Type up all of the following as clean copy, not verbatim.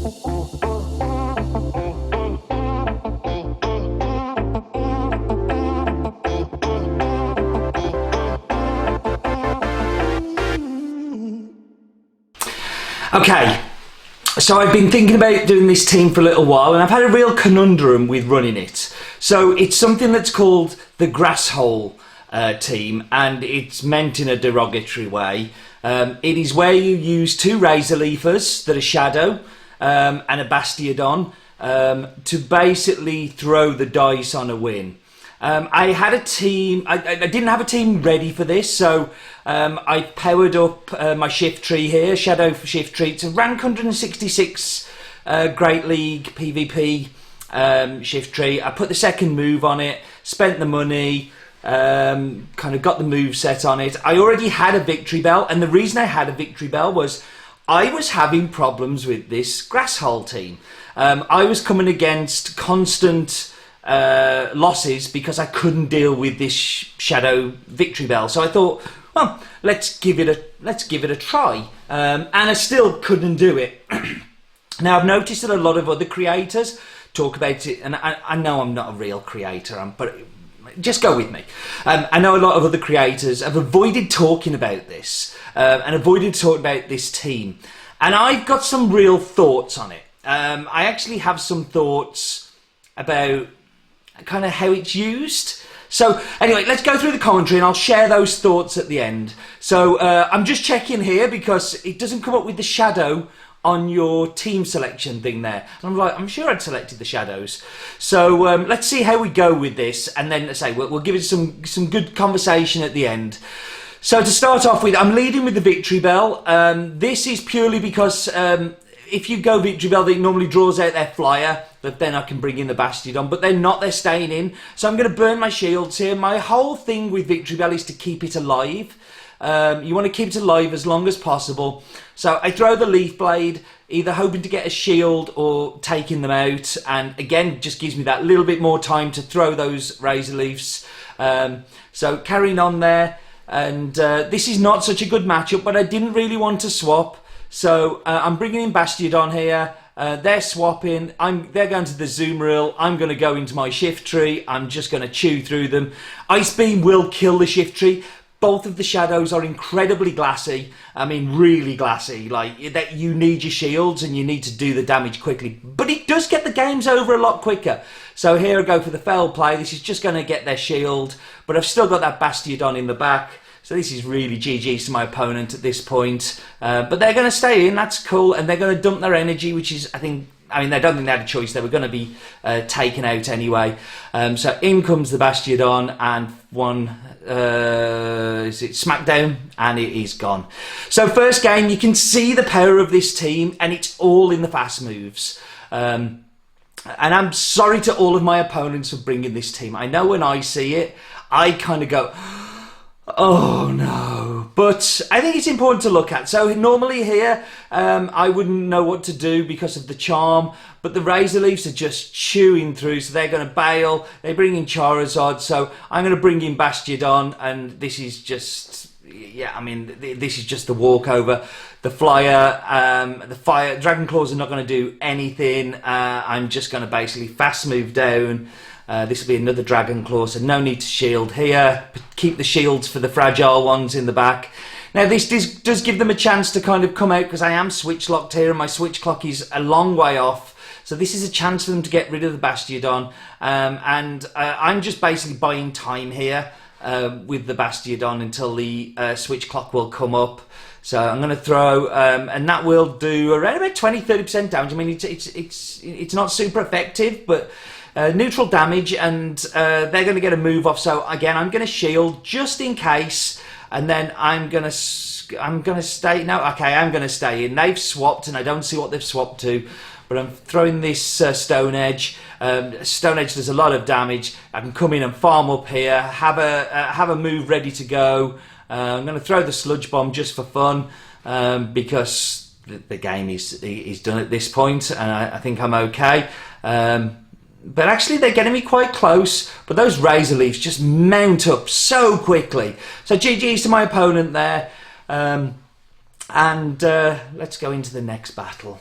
Okay, so I've been thinking about doing this team for a little while, and I've had a real conundrum with running it. So it's something that's called the Grasshole team, and it's meant in a derogatory way. It is where you use two Razor Leafers that are Shadow and a Bastiodon to basically throw the dice on a win. I had a team, I didn't have a team ready for this, so I powered up my shift tree here, Shadow for shift tree. It's a rank 166 Great League PvP shift tree. I put the second move on it, spent the money, kind of got the move set on it. I already had a victory bell, and the reason I had a victory bell was I was having problems with this Grasshole team. I was coming against constant losses because I couldn't deal with this Shadow victory bell. So I thought, well, let's give it a try, and I still couldn't do it. Now I've noticed that a lot of other creators talk about it, and I know I'm not a real creator, but just go with me. I know a lot of other creators have avoided talking about this and avoided talking about this team, and I've got some real thoughts on it. I actually have some thoughts about kind of how it's used. So anyway, let's go through the commentary and I'll share those thoughts at the end. So I'm just checking here because it doesn't come up with the shadow on your team selection thing there. And I'm like, I'm sure I'd selected the shadows. So let's see how we go with this, and then let's say we'll give it some good conversation at the end. So to start off with, I'm leading with the victory bell. This is purely because if you go victory bell, it normally draws out their flyer, but then I can bring in the Bastiodon, but they're not, they're staying in. So I'm going to burn my shields here. My whole thing with victory bell is to keep it alive. You want to keep it alive as long as possible. So I throw the leaf blade, either hoping to get a shield or taking them out, and again, just gives me that little bit more time to throw those razor leaves. So carrying on there, and this is not such a good matchup, but I didn't really want to swap. So I'm bringing in Bastiodon here. They're swapping. They're going to the Zoomeril. I'm going to go into my shift tree. I'm just going to chew through them. Ice Beam will kill the shift tree. Both of the shadows are incredibly glassy. I mean, really glassy. Like that, you need your shields and you need to do the damage quickly. But it does get the games over a lot quicker. So here I go for the fell play. This is just going to get their shield, but I've still got that Bastiodon in the back. So this is really GG's to my opponent at this point. But they're going to stay in, that's cool. And they're going to dump their energy, which is, I mean, they don't think they had a choice. They were going to be taken out anyway. So in comes the Bastiodon, and one, is it Smackdown? And it is gone. So first game, you can see the power of this team, and it's all in the fast moves. And I'm sorry to all of my opponents for bringing this team. I know when I see it, I kind of go, oh no, but I think it's important to look at. So normally here, I wouldn't know what to do because of the charm, but the Razor Leafs are just chewing through, so they're going to bail. They bring in Charizard, so I'm going to bring in Bastiodon, and this is just, yeah, I mean, this is just the walkover. The flyer, the fire, Dragon Claws are not going to do anything. I'm just going to basically fast move down. This will be another Dragon Claw, so no need to shield here. Keep the shields for the fragile ones in the back. Now this does give them a chance to kind of come out, because I am switch locked here and my switch clock is a long way off. So this is a chance for them to get rid of the Bastiodon. I'm just basically buying time here with the Bastiodon until the switch clock will come up. So I'm going to throw, and that will do around about 20-30% damage. I mean, it's not super effective, but neutral damage, and they're going to get a move off. So again, I'm going to shield just in case, and then I'm going to stay. No, okay, I'm going to stay in. They've swapped, and I don't see what they've swapped to, but I'm throwing this Stone Edge. Stone Edge does a lot of damage. I can come in and farm up here, have a move ready to go. I'm going to throw the Sludge Bomb just for fun, because the game is done at this point, and I think I'm okay. But actually they're getting me quite close, but those Razor Leaves just mount up so quickly. So GG's to my opponent there. Let's go into the next battle.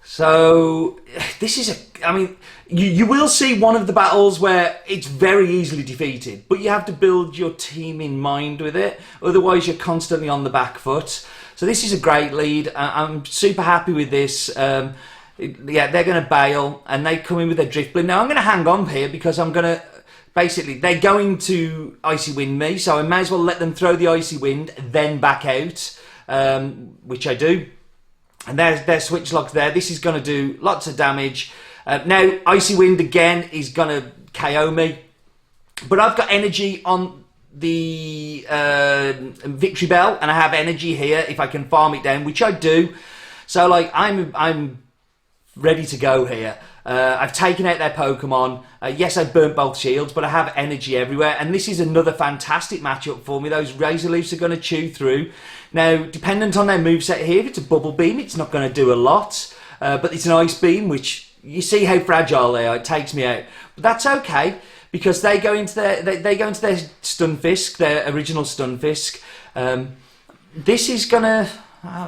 So this is I mean, you will see one of the battles where it's very easily defeated, but you have to build your team in mind with it. Otherwise, you're constantly on the back foot. So this is a great lead. I'm super happy with this. Yeah, they're going to bail, and they come in with their drift blade. Now I'm going to hang on here because I'm going to basically they're going to icy wind me, so I may as well let them throw the icy wind, then back out, which I do. And there's their switch lock there. This is going to do lots of damage. Now, Icy Wind again is going to KO me. But I've got energy on the Victory Bell, and I have energy here if I can farm it down, which I do. So, like, I'm ready to go here. I've taken out their Pokemon. Yes, I've burnt both shields, but I have energy everywhere. And this is another fantastic matchup for me. Those Razor Leafs are going to chew through. Now, dependent on their moveset here, if it's a Bubble Beam, it's not going to do a lot. But it's an Ice Beam, which you see how fragile they are. It takes me out. But that's okay, because they go into their Stunfisk, their original Stunfisk. This is going to...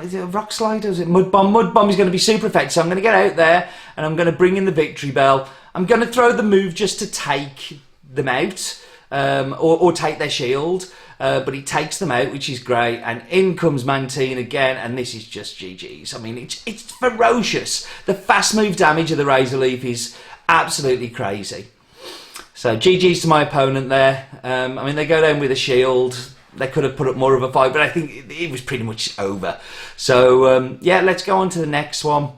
is it a Rock Slide or is it Mud Bomb? Mud Bomb is going to be super effective, so I'm going to get out there and I'm going to bring in the Victory Bell. I'm going to throw the move just to take them out, or take their shield, but it takes them out, which is great. And in comes Mantine again, and this is just GG's. I mean, it's ferocious. The fast move damage of the Razor Leaf is absolutely crazy. So GG's to my opponent there. I mean, they go down with a shield. They could have put up more of a fight, but I think it was pretty much over. So, yeah, let's go on to the next one.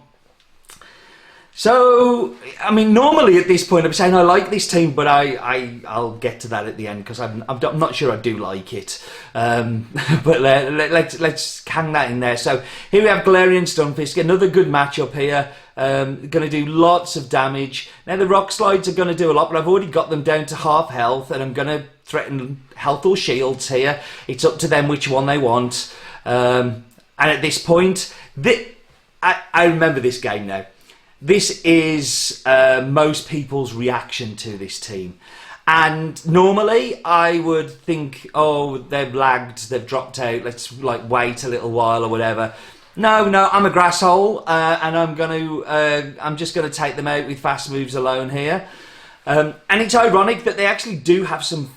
So, I mean, normally at this point I'm saying I like this team, but I'll get to that at the end because I'm not sure I do like it. But let's hang that in there. So here we have Galarian Stunfisk, another good matchup here. Going to do lots of damage. Now the Rock Slides are going to do a lot, but I've already got them down to half health, and I'm going to threaten health or shields here. It's up to them which one they want. And at this point, I remember this game now. This is most people's reaction to this team. And normally I would think, oh, they've lagged, they've dropped out, let's like wait a little while or whatever. No, I'm a Grasshole, and I'm just going to take them out with fast moves alone here. And it's ironic that they actually do have some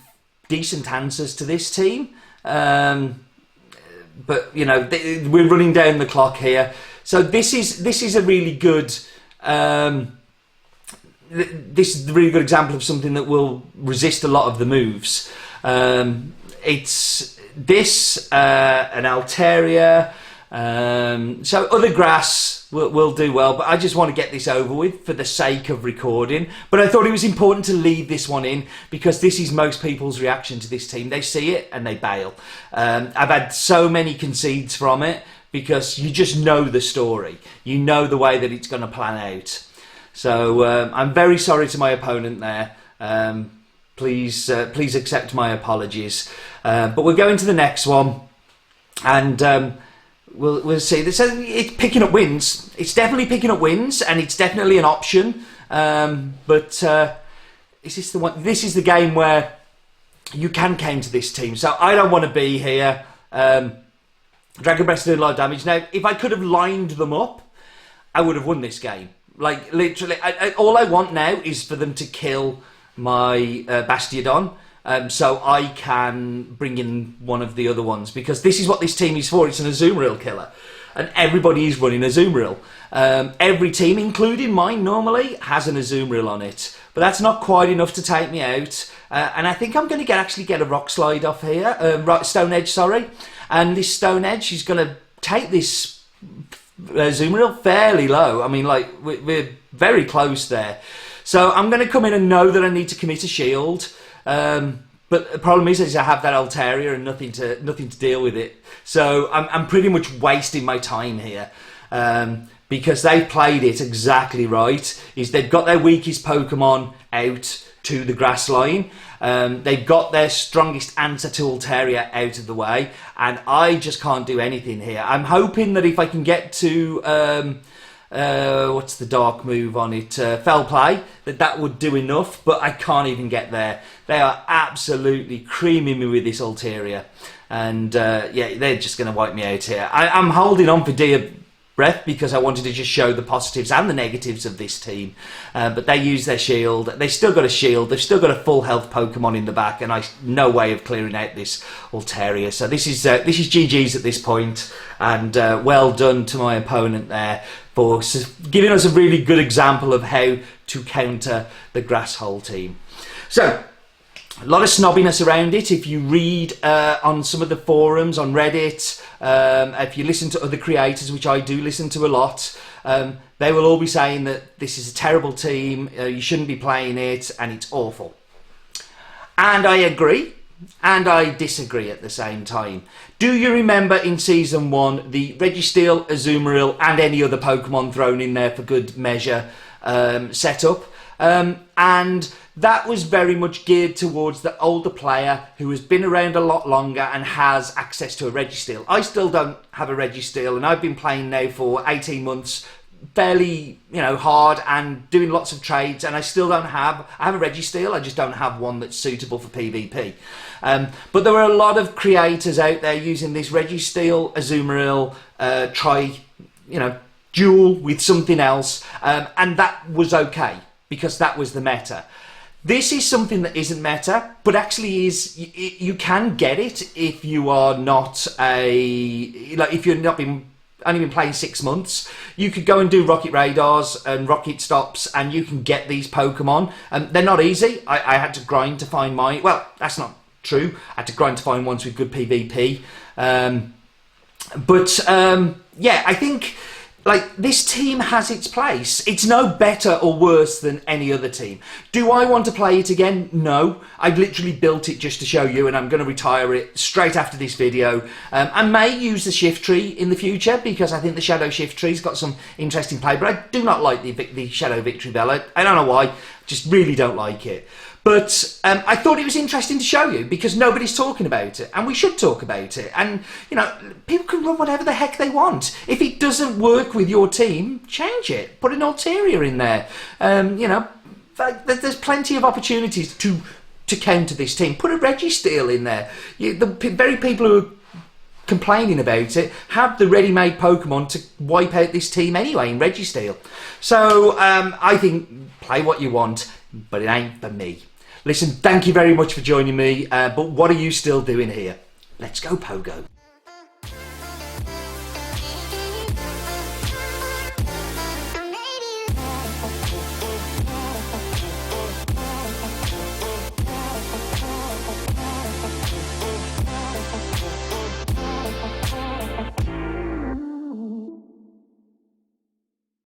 decent answers to this team. But, you know, we're running down the clock here. So this is a really good... this is a really good example of something that will resist a lot of the moves. It's this, an Altaria... so other grass will do well, but I just want to get this over with for the sake of recording. But I thought it was important to leave this one in because this is most people's reaction to this team. They see it and they bail. I've had so many concedes from it because you just know the story. You know the way that it's going to plan out. So I'm very sorry to my opponent there. Please accept my apologies. But we'll go into the next one, and we'll see. So it's picking up wins. It's definitely picking up wins, and it's definitely an option. But is this the one? This is the game where you can counter this team. So I don't want to be here. Dragon Breath doing a lot of damage. Now, if I could have lined them up, I would have won this game. Like, literally, all I want now is for them to kill my Bastiodon, so I can bring in one of the other ones, because this is what this team is for. It's an Azumarill killer, and everybody is running Azumarill. Every team, including mine normally, has an Azumarill on it, but that's not quite enough to take me out. And I think I'm going to actually get a Rock Slide off here, Stone Edge, sorry. And this Stone Edge is going to take this Azumarill fairly low. I mean, like, we're very close there. So I'm going to come in and know that I need to commit a shield. But the problem is I have that Altaria and nothing to deal with it. So I'm pretty much wasting my time here. Because they've played it exactly right. Is they've got their weakest Pokemon out to the grass line. They've got their strongest answer to Altaria out of the way, and I just can't do anything here. I'm hoping that if I can get to what's the dark move on it, Fell Play, that would do enough, but I can't even get there. They are absolutely creaming me with this Altaria, and yeah, they're just going to wipe me out here. I'm holding on for dear breath because I wanted to just show the positives and the negatives of this team. But they use their shield. They've still got a shield. They've still got a full health Pokemon in the back, and no way of clearing out this Altaria. So this is GG's at this point, and well done to my opponent there for giving us a really good example of how to counter the Grasshole team. So, a lot of snobbiness around it. If you read on some of the forums, on Reddit, if you listen to other creators, which I do listen to a lot, they will all be saying that this is a terrible team, you shouldn't be playing it, and it's awful. And I agree, and I disagree at the same time. Do you remember in Season 1, the Registeel, Azumarill, and any other Pokemon thrown in there for good measure setup? And that was very much geared towards the older player who has been around a lot longer and has access to a Registeel. I still don't have a Registeel, and I've been playing now for 18 months, fairly, hard and doing lots of trades, and I still don't have. I have a Registeel, I just don't have one that's suitable for PvP. But there were a lot of creators out there using this Registeel, Azumarill, duel with something else, and that was okay, because that was the meta. This is something that isn't meta, but actually is. You can get it if you are not if you're not only been playing 6 months. You could go and do Rocket Radars and Rocket Stops, and you can get these Pokemon. They're not easy. I had to grind to find mine. Well, that's not true. I had to grind to find ones with good PvP. Yeah, I think. This team has its place. It's no better or worse than any other team. Do I want to play it again? No. I've literally built it just to show you, and I'm going to retire it straight after this video. I may use the Shift Tree in the future, because I think the Shadow Shift Tree's got some interesting play, but I do not like the Shadow Victory Bell. I don't know why, just really don't like it. But I thought it was interesting to show you, because nobody's talking about it, and we should talk about it. And, people can run whatever the heck they want. If it doesn't work with your team, change it. Put an Altaria in there. There's plenty of opportunities to counter this team. Put a Registeel in there. The very people who are complaining about it have the ready-made Pokemon to wipe out this team anyway in Registeel. So I think play what you want, but it ain't for me. Listen, thank you very much for joining me, but what are you still doing here? Let's go, Pogo.